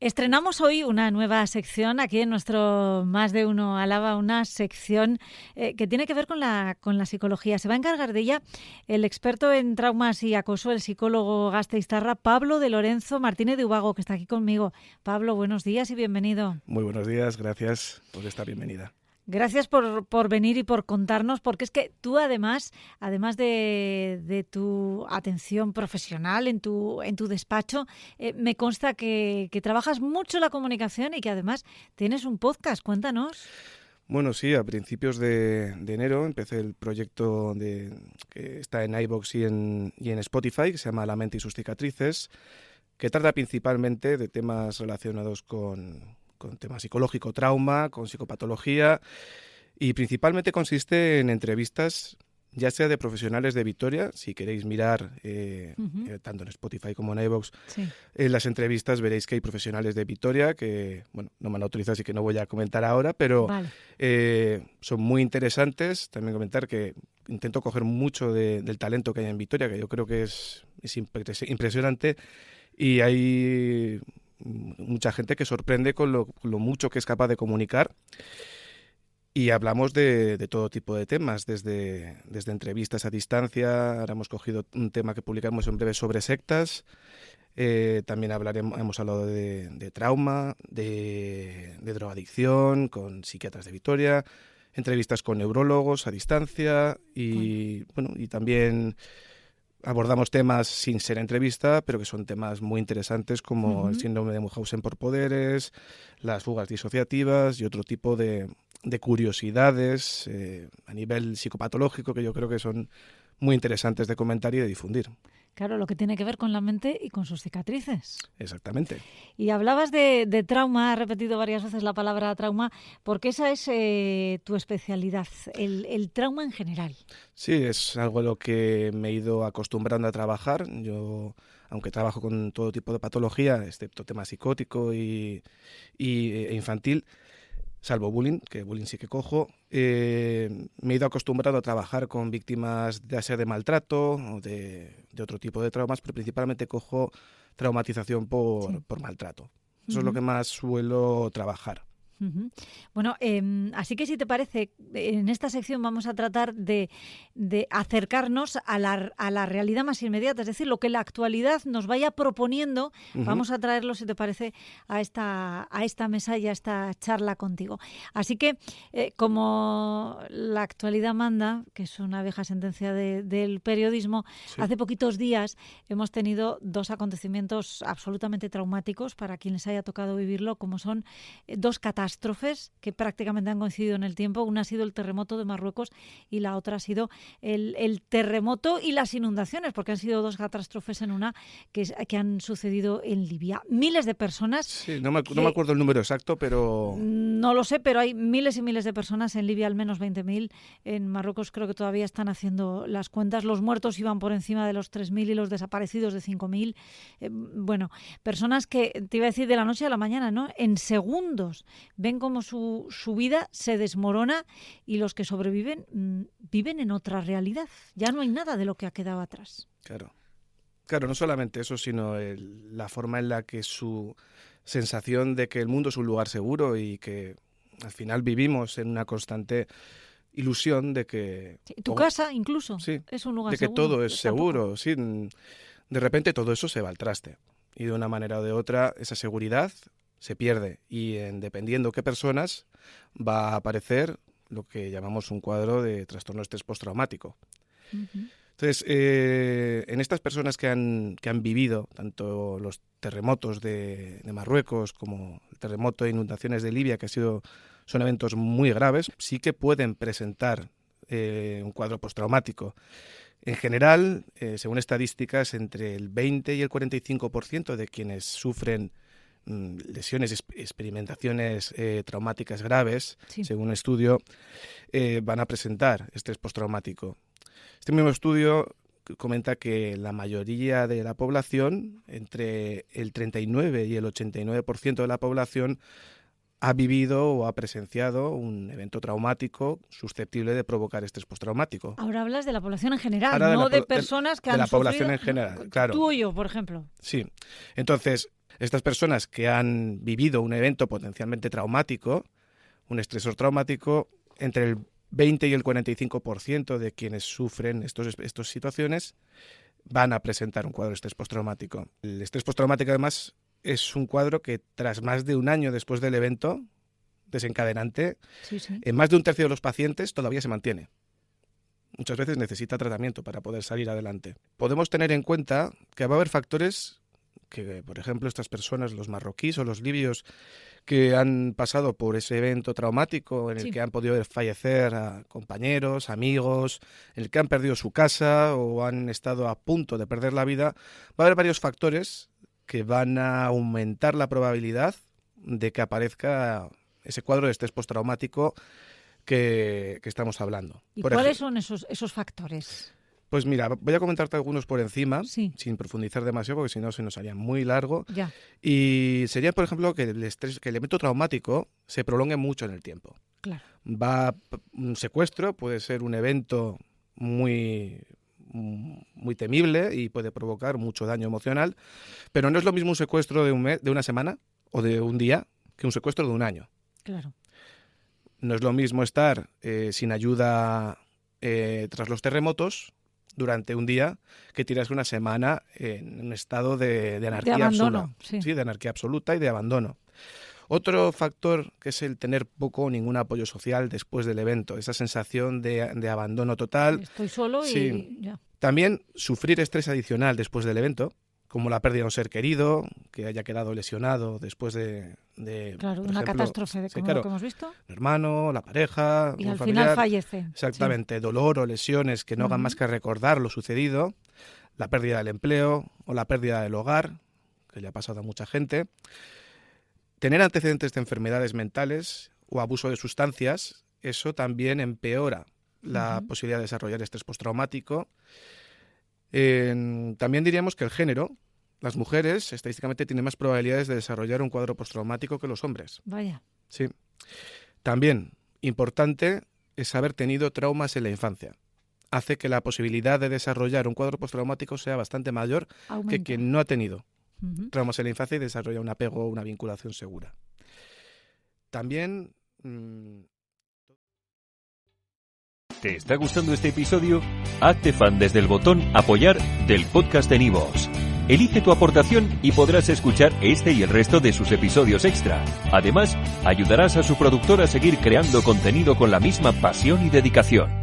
Estrenamos hoy una nueva sección aquí en nuestro Más de Uno Álava, una sección que tiene que ver con la psicología. Se va a encargar de ella el experto en traumas y acoso, el psicólogo gasteiztarra Pablo de Lorenzo Martínez de Ubago, que está aquí conmigo. Pablo, buenos días y bienvenido. Muy buenos días, gracias por esta bienvenida. Gracias por venir y por contarnos, porque es que tú además de tu atención profesional en tu despacho, me consta que trabajas mucho la comunicación y que además tienes un podcast. Cuéntanos. Bueno, sí, a principios de enero empecé el proyecto que está en iVoox y en Spotify, que se llama La mente y sus cicatrices, que trata principalmente de temas relacionados con temas psicológico, trauma, con psicopatología, y principalmente consiste en entrevistas, ya sea de profesionales de Vitoria. Si queréis mirar tanto en Spotify como en iVoox, sí, en las entrevistas veréis que hay profesionales de Vitoria que, bueno, no me han autorizado, así que no voy a comentar ahora, pero vale. son muy interesantes. También comentar que intento coger mucho del talento que hay en Vitoria, que yo creo que es impresionante, y hay mucha gente que sorprende con lo mucho que es capaz de comunicar, y hablamos de todo tipo de temas, desde entrevistas a distancia. Ahora hemos cogido un tema que publicamos en breve sobre sectas, también hemos hablado de trauma, de drogadicción con psiquiatras de Vitoria, entrevistas con neurólogos a distancia y también abordamos temas sin ser entrevista, pero que son temas muy interesantes, como el síndrome de Munchausen por poderes, las fugas disociativas y otro tipo de curiosidades a nivel psicopatológico, que yo creo que son muy interesantes de comentar y de difundir. Claro, lo que tiene que ver con la mente y con sus cicatrices. Exactamente. Y hablabas de trauma, has repetido varias veces la palabra trauma, porque esa es tu especialidad, el trauma en general. Sí, es algo a lo que me he ido acostumbrando a trabajar. Yo, aunque trabajo con todo tipo de patología, excepto tema psicótico e infantil, salvo bullying, que bullying sí que cojo, me he ido acostumbrado a trabajar con víctimas ya sea de maltrato o de otro tipo de traumas, pero principalmente cojo traumatización por maltrato. Eso es lo que más suelo trabajar. Uh-huh. Bueno, así que si te parece, en esta sección vamos a tratar de acercarnos a la realidad más inmediata, es decir, lo que la actualidad nos vaya proponiendo, vamos a traerlo, si te parece, a esta mesa y a esta charla contigo. Así que, como la actualidad manda, que es una vieja sentencia del periodismo, sí. Hace poquitos días hemos tenido dos acontecimientos absolutamente traumáticos para quien les haya tocado vivirlo, como son dos catástrofes que prácticamente han coincidido en el tiempo. Una ha sido el terremoto de Marruecos y la otra ha sido el terremoto y las inundaciones, porque han sido dos catástrofes en una que han sucedido en Libia. Miles de personas... Sí, no me acuerdo el número exacto, pero... No lo sé, pero hay miles y miles de personas en Libia, al menos 20.000. En Marruecos creo que todavía están haciendo las cuentas. Los muertos iban por encima de los 3.000 y los desaparecidos de 5.000. Bueno, personas que, te iba a decir de la noche a la mañana, ¿no? En segundos ven cómo su vida se desmorona y los que sobreviven viven en otra realidad. Ya no hay nada de lo que ha quedado atrás. Claro, no solamente eso, sino la forma en la que su sensación de que el mundo es un lugar seguro y que al final vivimos en una constante ilusión de que... Sí, tu casa incluso es un lugar seguro. De que todo es seguro. Sí, de repente todo eso se va al traste. Y de una manera o de otra esa seguridad se pierde, y dependiendo qué personas va a aparecer lo que llamamos un cuadro de trastorno de estrés postraumático. Entonces, en estas personas que han vivido tanto los terremotos de Marruecos como el terremoto e inundaciones de Libia, que son eventos muy graves, sí que pueden presentar un cuadro postraumático. En general, según estadísticas, entre el 20 y el 45% de quienes sufren lesiones, experimentaciones traumáticas graves, según un estudio, van a presentar estrés postraumático. Este mismo estudio comenta que la mayoría de la población, entre el 39 y el 89% de la población, ha vivido o ha presenciado un evento traumático susceptible de provocar estrés postraumático. Ahora hablas de la población en general, no de personas que han sufrido. De la población en general, claro. Tú o yo, por ejemplo. Sí. Entonces, Estas personas que han vivido un evento potencialmente traumático, un estresor traumático, entre el 20 y el 45% de quienes sufren estas situaciones van a presentar un cuadro de estrés postraumático. El estrés postraumático, además, es un cuadro que tras más de un año después del evento desencadenante, en más de un tercio de los pacientes todavía se mantiene. Muchas veces necesita tratamiento para poder salir adelante. Podemos tener en cuenta que va a haber factores que, por ejemplo, estas personas, los marroquíes o los libios, que han pasado por ese evento traumático en el que han podido ver fallecer a compañeros, amigos, en el que han perdido su casa o han estado a punto de perder la vida, va a haber varios factores que van a aumentar la probabilidad de que aparezca ese cuadro de estrés postraumático que estamos hablando. ¿Y cuáles son esos factores? Pues mira, voy a comentarte algunos por encima, sí, sin profundizar demasiado, porque si no se nos haría muy largo. Ya. Y sería, por ejemplo, que el evento traumático se prolongue mucho en el tiempo. Claro. Un secuestro puede ser un evento muy temible y puede provocar mucho daño emocional, pero no es lo mismo un secuestro de un mes, de una semana o de un día que un secuestro de un año. Claro. No es lo mismo estar sin ayuda tras los terremotos durante un día que tirarse una semana en un estado de anarquía abandono, absoluta. Sí, de anarquía absoluta y de abandono. Otro factor que es el tener poco o ningún apoyo social después del evento, esa sensación de abandono total. Estoy solo y ya. También sufrir estrés adicional después del evento, como la pérdida de un ser querido, que haya quedado lesionado después de claro, una ejemplo, catástrofe como lo que hemos visto. El hermano, la pareja, y un al familiar, final fallece. Exactamente, sí. Dolor o lesiones que no hagan más que recordar lo sucedido, la pérdida del empleo o la pérdida del hogar, que le ha pasado a mucha gente. Tener antecedentes de enfermedades mentales o abuso de sustancias, eso también empeora la posibilidad de desarrollar estrés postraumático. También diríamos que el género, las mujeres estadísticamente tienen más probabilidades de desarrollar un cuadro postraumático que los hombres. Vaya. Sí. También, importante es haber tenido traumas en la infancia. Hace que la posibilidad de desarrollar un cuadro postraumático sea bastante mayor que quien no ha tenido traumas en la infancia y desarrolla un apego o una vinculación segura. También... ¿Te está gustando este episodio? Hazte fan desde el botón Apoyar del podcast de Nivos. Elige tu aportación y podrás escuchar este y el resto de sus episodios extra. Además, ayudarás a su productor a seguir creando contenido con la misma pasión y dedicación.